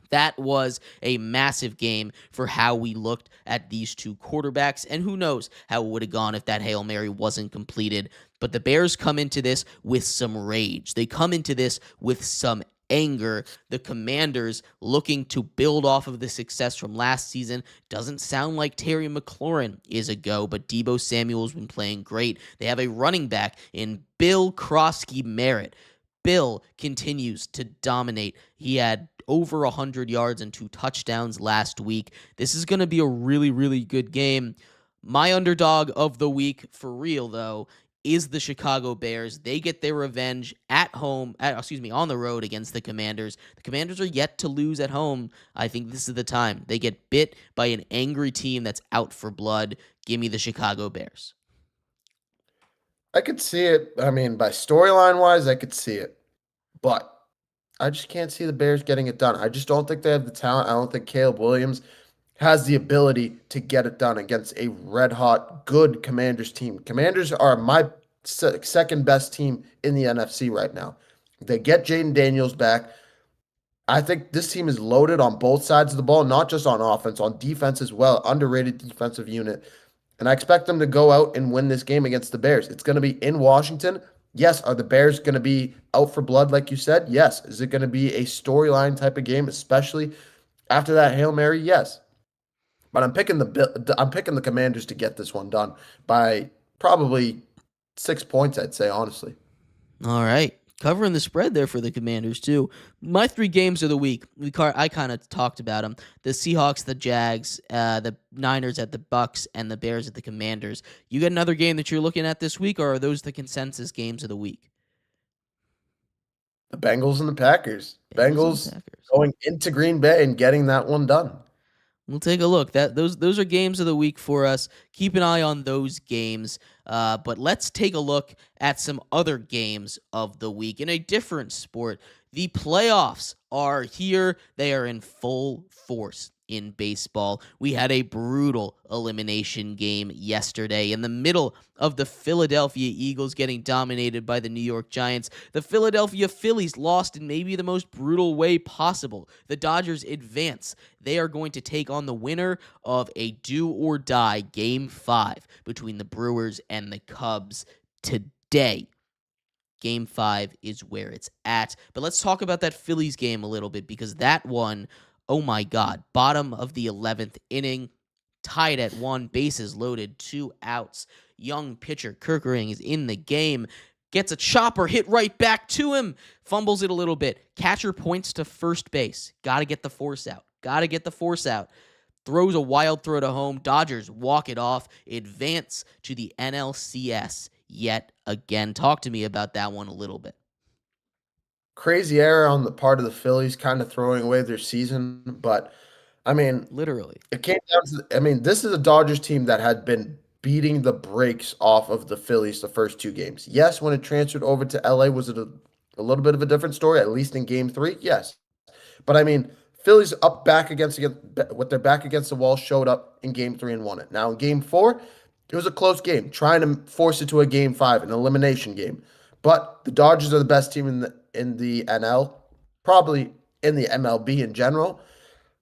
That was a massive game for how we looked at these two quarterbacks, and who knows how it would have gone if that Hail Mary wasn't completed. But the Bears come into this with some rage. They come into this with some anger. The Commanders looking to build off of the success from last season. Doesn't sound like Terry McLaurin is a go, but Deebo Samuel's been playing great. They have a running back in Bill Krosky Merritt. Bill continues to dominate. He had over 100 yards and 2 touchdowns last week. This is going to be a really, really good game. My underdog of the week, for real though, is the Chicago Bears. They get their revenge at home, on the road against the Commanders. The Commanders are yet to lose at home. I think this is the time. They get bit by an angry team that's out for blood. Give me the Chicago Bears. I could see it. I mean, by storyline wise, I could see it. But I just can't see the Bears getting it done. I just don't think they have the talent. I don't think Caleb Williams has the ability to get it done against a red hot, good Commanders team. Commanders are my second best team in the NFC right now. They get Jaden Daniels back. I think this team is loaded on both sides of the ball, not just on offense, on defense as well. Underrated defensive unit. And I expect them to go out and win this game against the Bears. It's going to be in Washington. Yes, are the Bears going to be out for blood, like you said? Yes. Is it going to be a storyline type of game, especially after that Hail Mary? Yes. But I'm picking the Commanders to get this one done by probably 6 points, I'd say, honestly. All right. Covering the spread there for the Commanders, too. My 3 games of the week, I kind of talked about them. The Seahawks, the Jags, the Niners at the Bucks, and the Bears at the Commanders. You got another game that you're looking at this week, or are those the consensus games of the week? The Bengals and the Packers. Bengals and Bengals Packers. going into Green Bay and getting that one done. We'll take a look. Those are games of the week for us. Keep an eye on those games. But let's take a look at some other games of the week in a different sport. The playoffs are here. They are in full force in baseball. We had a brutal elimination game yesterday in the middle of the Philadelphia Eagles getting dominated by the New York Giants. The Philadelphia Phillies lost in maybe the most brutal way possible. The Dodgers advance. They are going to take on the winner of a do-or-die Game 5 between the Brewers and the Cubs today. Game 5 is where it's at. But let's talk about that Phillies game a little bit, because that one, oh my God, bottom of the 11th inning, tied at 1, bases loaded, 2 outs. Young pitcher Kerkering is in the game, gets a chopper hit right back to him, fumbles it a little bit. Catcher points to first base. Got to get the force out. Throws a wild throw to home. Dodgers walk it off, advance to the NLCS yet again. Talk to me about that one a little bit. Crazy error on the part of the Phillies, kind of throwing away their season. But, I mean, Literally. it came down to, this is a Dodgers team that had been beating the brakes off of the Phillies the first 2 games. Yes, when it transferred over to LA, was it a little bit of a different story, at least in game 3? Yes. But, Phillies up with their back against the wall, showed up in game 3 and won it. Now, in game 4, it was a close game, trying to force it to a game 5, an elimination game. But the Dodgers are the best team in the NL, probably in the MLB in general.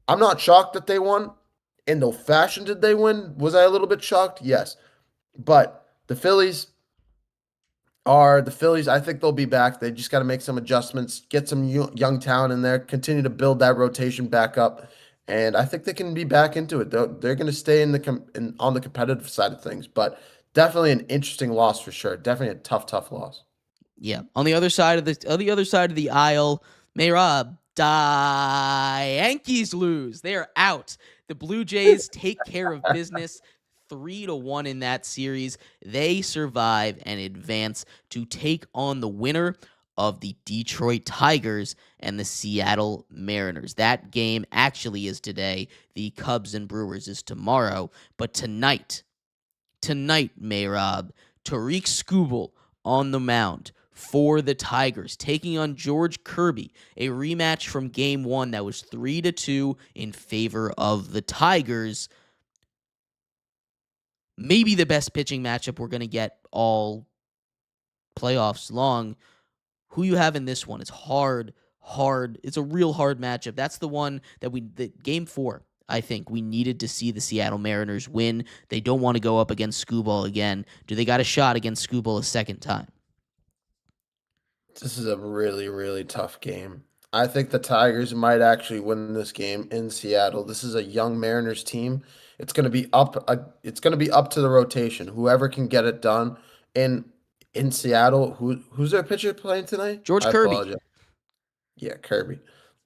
I'm not shocked that they won. In the fashion did they win? Was I a little bit shocked? Yes. But the Phillies are the Phillies. I think they'll be back. They just got to make some adjustments, get some young talent in there, continue to build that rotation back up. And I think they can be back into it. They're going to stay on the competitive side of things. But definitely an interesting loss for sure. Definitely a tough loss. Yeah. On the other side of the aisle, Mehrob, the Yankees lose. They are out. The Blue Jays take care of business 3-1 in that series. They survive and advance to take on the winner of the Detroit Tigers and the Seattle Mariners. That game actually is today. The Cubs and Brewers is tomorrow. But tonight, Mehrob, Tariq Skubal on the mound for the Tigers, taking on George Kirby, a rematch from Game 1 that was 3-2 in favor of the Tigers. Maybe the best pitching matchup we're going to get all playoffs long. Who you have in this one? It's hard. It's a real hard matchup. That's the one that Game 4, I think we needed to see the Seattle Mariners win. They don't want to go up against Skubal again. Do they got a shot against Skubal a second time? This is a really tough game. I think the Tigers might actually win this game in Seattle. This is a young Mariners team. It's going to be up. It's going to be up to the rotation. Whoever can get it done in in Seattle. Who's their pitcher playing tonight? George I Kirby. apologize. Yeah, Kirby.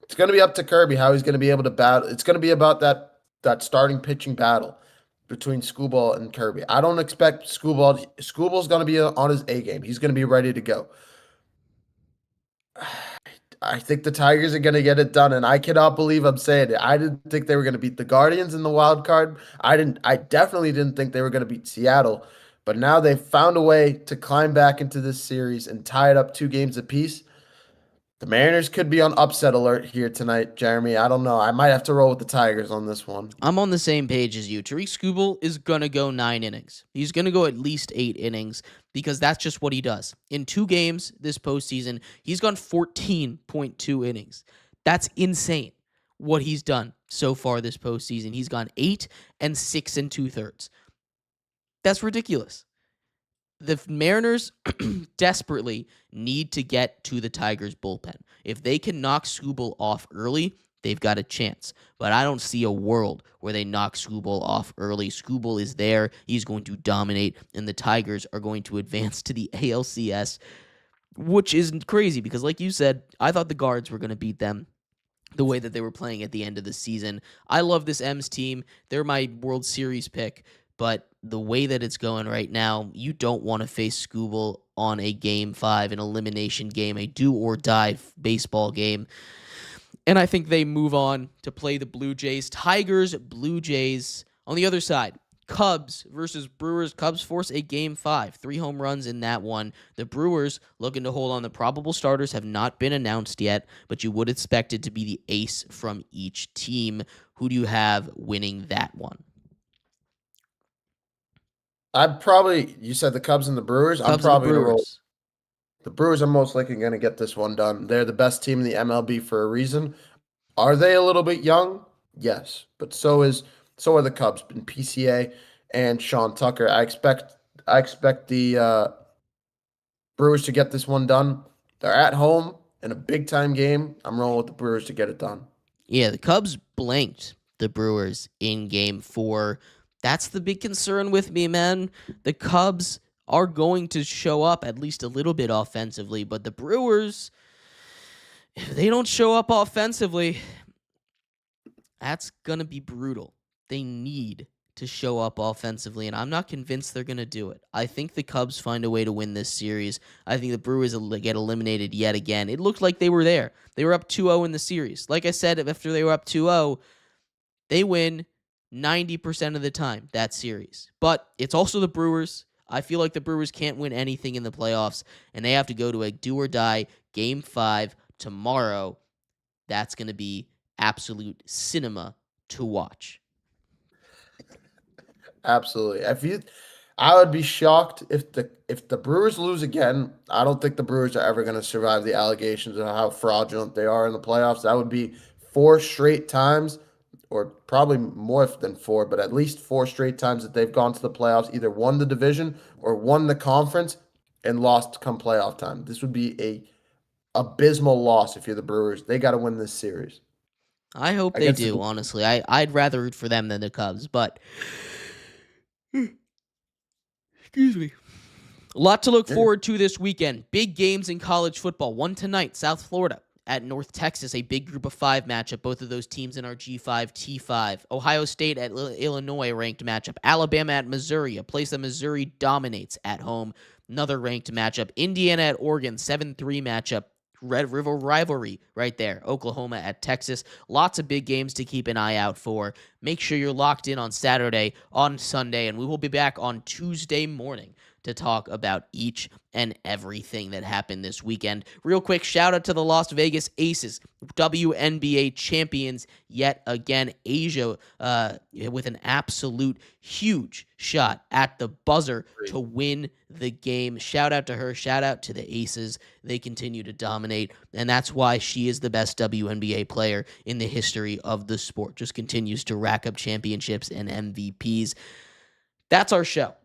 It's going to be up to Kirby how he's going to be able to battle. It's going to be about that starting pitching battle between Screwball and Kirby. I don't expect Screwball. Screwball's going to be on his A game. He's going to be ready to go. I think the Tigers are going to get it done, and I cannot believe I'm saying it. I didn't think they were going to beat the Guardians in the wild card. I didn't. I definitely didn't think they were going to beat Seattle. But now they've found a way to climb back into this series and tie it up 2 games apiece. The Mariners could be on upset alert here tonight, Jeremy. I don't know. I might have to roll with the Tigers on this one. I'm on the same page as you. Tariq Skubal is going to go 9 innings. He's going to go at least 8 innings because that's just what he does. In 2 games this postseason, he's gone 14.2 innings. That's insane what he's done so far this postseason. He's gone 8 and 6 2/3. That's ridiculous. The Mariners desperately need to get to the Tigers' bullpen. If they can knock Skubal off early, they've got a chance. But I don't see a world where they knock Skubal off early. Skubal is there. He's going to dominate, and the Tigers are going to advance to the ALCS, which is crazy because, like you said, I thought the Guards were going to beat them the way that they were playing at the end of the season. I love this M's team. They're my World Series pick. But the way that it's going right now, you don't want to face Skubal on a Game 5, an elimination game, a do-or-die baseball game. And I think they move on to play the Blue Jays. Tigers, Blue Jays. On the other side, Cubs versus Brewers. Cubs force a Game 5. 3 home runs in that one. The Brewers looking to hold on. The probable starters have not been announced yet, but you would expect it to be the ace from each team. Who do you have winning that one? You said the Cubs and the Brewers. I'm Cubs and the probably going to roll. Brewers. The Brewers are most likely going to get this one done. They're the best team in the MLB for a reason. Are they a little bit young? Yes, but so are the Cubs in PCA and Sean Tucker. I expect the Brewers to get this one done. They're at home in a big time game. I'm rolling with the Brewers to get it done. Yeah, the Cubs blanked the Brewers in Game 4. That's the big concern with me, man. The Cubs are going to show up at least a little bit offensively, but the Brewers, if they don't show up offensively, that's going to be brutal. They need to show up offensively, and I'm not convinced they're going to do it. I think the Cubs find a way to win this series. I think the Brewers will get eliminated yet again. It looked like they were there. They were up 2-0 in the series. Like I said, after they were up 2-0, they win 90% of the time, that series. But it's also the Brewers. I feel like the Brewers can't win anything in the playoffs, and they have to go to a do-or-die Game 5 tomorrow. That's going to be absolute cinema to watch. Absolutely. I would be shocked if the Brewers lose again. I don't think the Brewers are ever going to survive the allegations of how fraudulent they are in the playoffs. That would be 4 straight times, or probably more than 4, but at least 4 straight times that they've gone to the playoffs, either won the division or won the conference and lost come playoff time. This would be a abysmal loss if you're the Brewers. They got to win this series I hope they against the do, Blue. honestly. I'd rather root for them than the Cubs, but Excuse me. A lot to look Yeah. forward to this weekend. Big games in college football. One tonight, South Florida at North Texas, a big group of 5 matchup. Both of those teams in our G5, T5. Ohio State at Illinois ranked matchup. Alabama at Missouri, a place that Missouri dominates at home. Another ranked matchup. Indiana at Oregon, 7-3 matchup. Red River rivalry right there. Oklahoma at Texas. Lots of big games to keep an eye out for. Make sure you're locked in on Saturday, on Sunday, and we will be back on Tuesday morning to talk about each and everything that happened this weekend. Real quick, shout out to the Las Vegas Aces, WNBA champions yet again. Asia with an absolute huge shot at the buzzer to win the game. Shout out to her. Shout out to the Aces. They continue to dominate, and that's why she is the best WNBA player in the history of the sport. Just continues to rack up championships and MVPs. That's our show.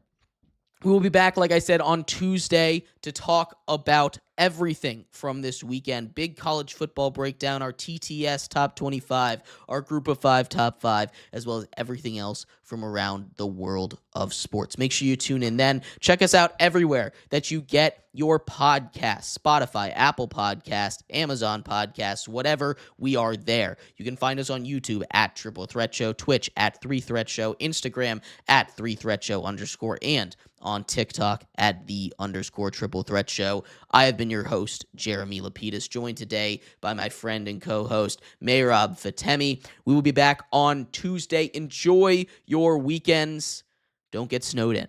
We will be back, like I said, on Tuesday to talk about everything from this weekend. Big college football breakdown, our TTS top 25, our group of 5 top 5, as well as everything else from around the world of sports. Make sure you tune in then. Check us out everywhere that you get your podcasts: Spotify, Apple Podcasts, Amazon Podcasts, whatever, we are there. You can find us on YouTube at Triple Threat Show, Twitch at 3 Threat Show, Instagram at 3 Threat Show _ and on TikTok at _the Triple Threat Show. I have been your host, Jeremy Lapidus, joined today by my friend and co-host, Mehrob Fatemi. We will be back on Tuesday. Enjoy your weekends. Don't get snowed in,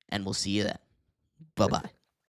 and we'll see you then. Bye-bye.